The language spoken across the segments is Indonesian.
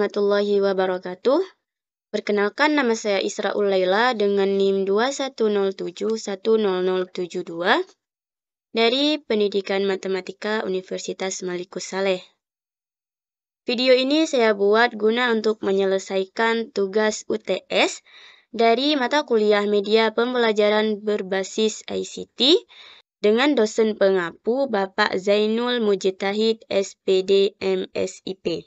warahmatullahi wabarakatuh. Perkenalkan, nama saya Israul Laila dengan NIM 2107100072 dari Pendidikan Matematika Universitas Malikus Saleh. Video ini saya buat guna untuk menyelesaikan tugas UTS dari mata kuliah media pembelajaran berbasis ICT dengan dosen pengapu Bapak Zainul Mujtahid SPD MSIP.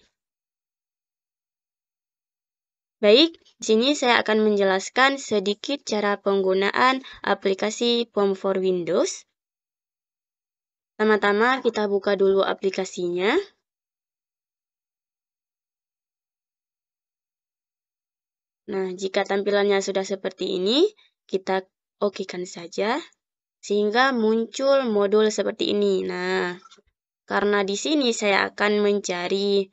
Baik, di sini saya akan menjelaskan sedikit cara penggunaan aplikasi Form for Windows. Pertama-tama kita buka dulu aplikasinya. Nah, jika tampilannya sudah seperti ini, kita okekan saja sehingga muncul modul seperti ini. Nah, karena di sini saya akan mencari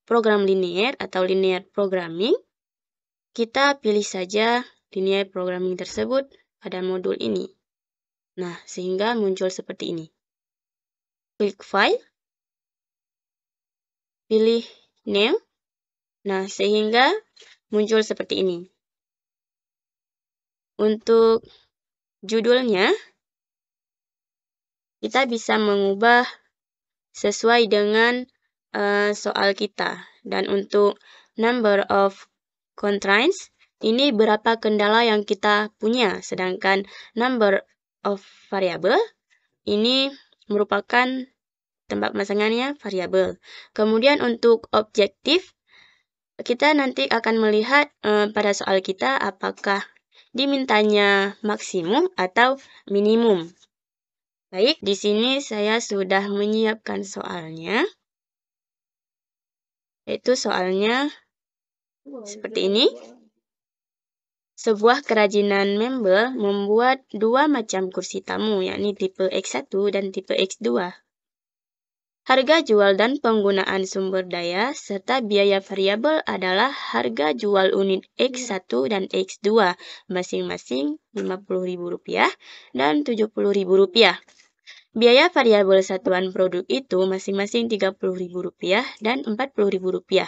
program linear atau linear programming, kita pilih saja linear programming tersebut pada modul ini. Nah, sehingga muncul seperti ini. Klik File, pilih Name. Nah, sehingga muncul seperti ini. Untuk judulnya, kita bisa mengubah sesuai dengan soal kita. Dan untuk number of constraints, ini berapa kendala yang kita punya. Sedangkan number of variable, ini merupakan tempat pemasangannya variabel. Kemudian untuk objektif, kita nanti akan melihat pada soal kita apakah dimintanya maksimum atau minimum. Baik, di sini saya sudah menyiapkan soalnya. Yaitu soalnya seperti ini. Sebuah kerajinan mebel membuat dua macam kursi tamu, yakni tipe X1 dan tipe X2. Harga jual dan penggunaan sumber daya serta biaya variabel adalah harga jual unit X1 dan X2, masing-masing Rp50.000 dan Rp70.000. Biaya variabel satuan produk itu masing-masing Rp30.000 dan Rp40.000.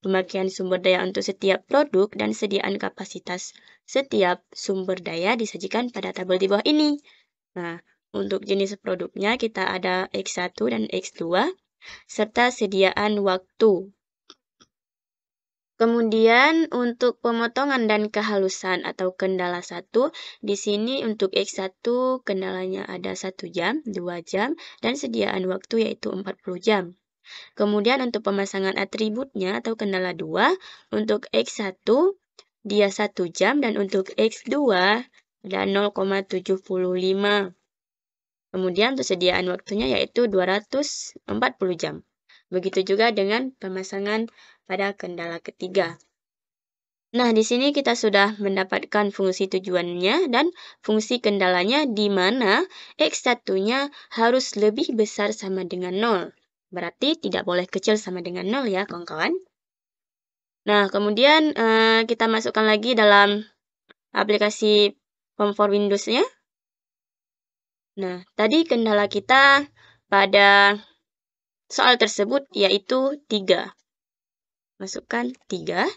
Pemakaian sumber daya untuk setiap produk dan sediaan kapasitas setiap sumber daya disajikan pada tabel di bawah ini. Nah, untuk jenis produknya kita ada X1 dan X2 serta sediaan waktu. Kemudian untuk pemotongan dan kehalusan atau kendala 1, di sini untuk X1 kendalanya ada 1 jam, 2 jam, dan sediaan waktu yaitu 40 jam. Kemudian untuk pemasangan atributnya atau kendala 2, untuk X1 dia 1 jam dan untuk X2 ada 0,75. Kemudian untuk sediaan waktunya yaitu 240 jam. Begitu juga dengan pemasangan pada kendala ketiga. Nah, di sini kita sudah mendapatkan fungsi tujuannya dan fungsi kendalanya di mana X1-nya harus lebih besar sama dengan 0. Berarti tidak boleh kecil sama dengan 0 ya, kawan-kawan. Nah, kemudian kita masukkan lagi dalam aplikasi Form for Windows-nya. Nah, tadi kendala kita pada soal tersebut yaitu 3. Masukkan 3.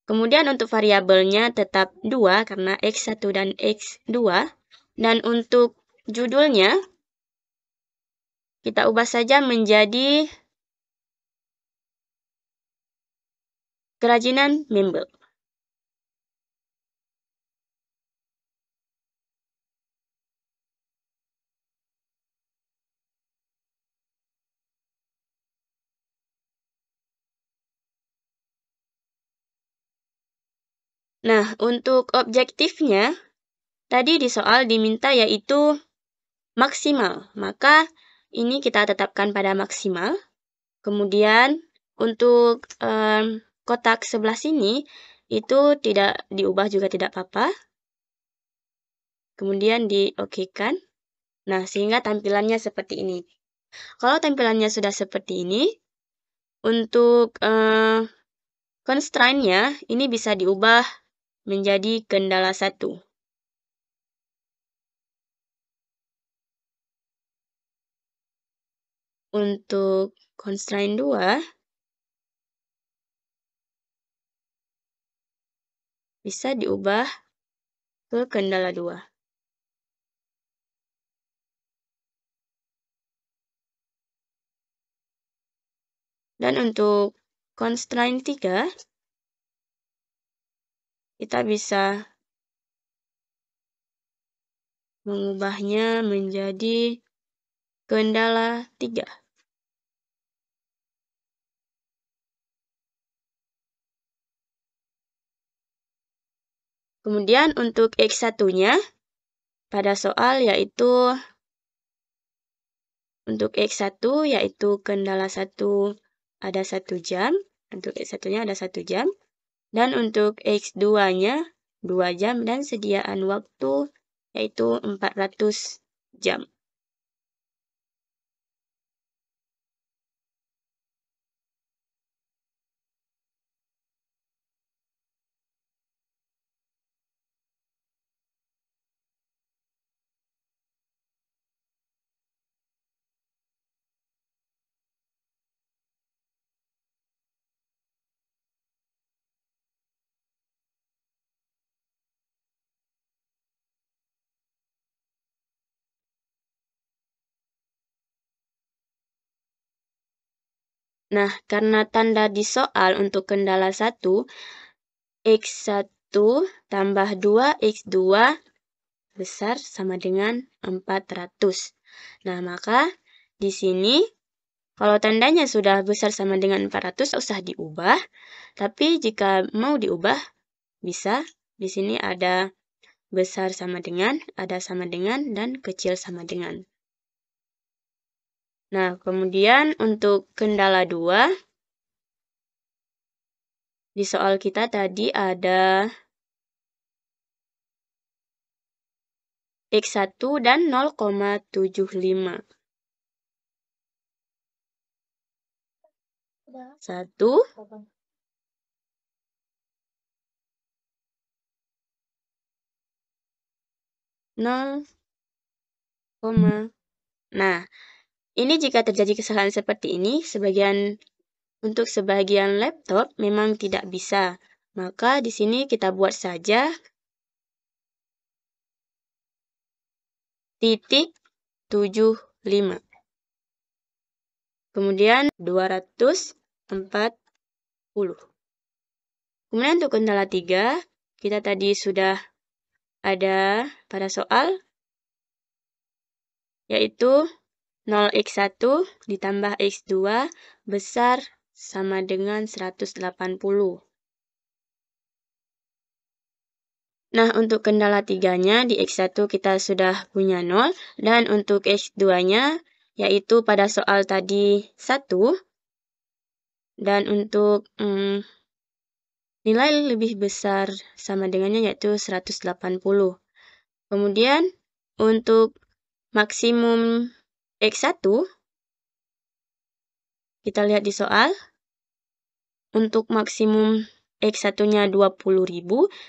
Kemudian untuk variabelnya tetap 2 karena X1 dan X2. Dan untuk judulnya kita ubah saja menjadi kerajinan mebel. Nah, untuk objektifnya, tadi di soal diminta yaitu maksimal. Maka ini kita tetapkan pada maksimal. Kemudian untuk kotak sebelah sini itu tidak diubah juga tidak apa-apa. Kemudian di-okekan. Nah, sehingga tampilannya seperti ini. Kalau tampilannya sudah seperti ini, untuk constraint-nya ini bisa diubah menjadi kendala 1. Untuk constraint 2, bisa diubah ke kendala 2. Dan untuk constraint 3, kita bisa mengubahnya menjadi kendala 3. Kemudian untuk X1-nya pada soal yaitu untuk X1 yaitu kendala 1 ada 1 jam. Untuk X1-nya ada 1 jam. Dan untuk X2-nya 2 jam dan sediaan waktu yaitu 400 jam. Nah, karena tanda di soal untuk kendala 1, X1 tambah 2 X2 besar sama dengan 400. Nah, maka di sini kalau tandanya sudah besar sama dengan 400, usah diubah. Tapi jika mau diubah, bisa. Di sini ada besar sama dengan, ada sama dengan, dan kecil sama dengan. Nah, kemudian untuk kendala 2, di soal kita tadi ada X1 dan 0,75. 1, 0, nah, ini jika terjadi kesalahan seperti ini, untuk sebagian laptop memang tidak bisa. Maka di sini kita buat saja .75. Kemudian 240. Kemudian untuk kendala 3, kita tadi sudah ada pada soal, yaitu 0x1 ditambah x2 besar sama dengan 180. Nah, untuk kendala 3-nya di X1 kita sudah punya 0. Dan untuk X2-nya, yaitu pada soal tadi 1. Dan untuk nilai lebih besar sama dengannya yaitu 180. Kemudian untuk maksimum X1, kita lihat di soal. Untuk maksimum X1-nya 20.000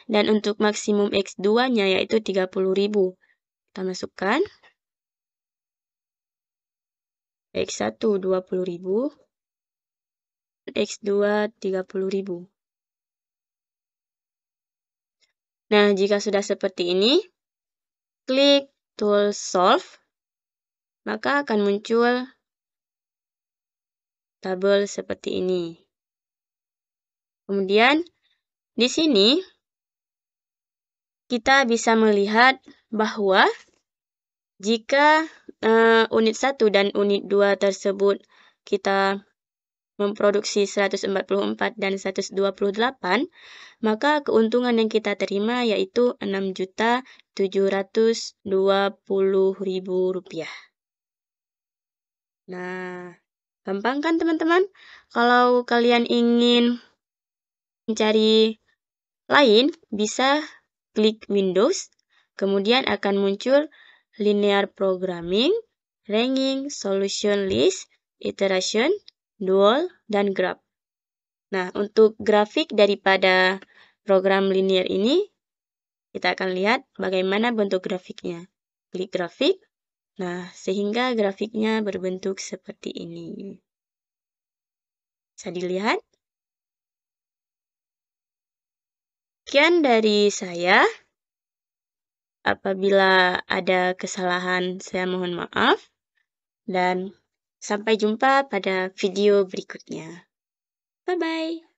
dan untuk maksimum X2-nya yaitu 30.000. Kita masukkan X1 20.000, X2 30.000. Nah, jika sudah seperti ini, klik tool solve, maka akan muncul tabel seperti ini. Kemudian di sini kita bisa melihat bahwa jika unit 1 dan unit 2 tersebut kita memproduksi 144 dan 128, maka keuntungan yang kita terima yaitu Rp6.720.000. Nah, gampang kan teman-teman? Kalau kalian ingin mencari lain, bisa klik Windows, kemudian akan muncul Linear Programming, Ranging, Solution List, Iteration, Dual, dan Graph. Nah, untuk grafik daripada program linear ini, kita akan lihat bagaimana bentuk grafiknya. Klik grafik, nah sehingga grafiknya berbentuk seperti ini. Bisa dilihat? Sekian dari saya. Apabila ada kesalahan, saya mohon maaf. Dan sampai jumpa pada video berikutnya. Bye-bye.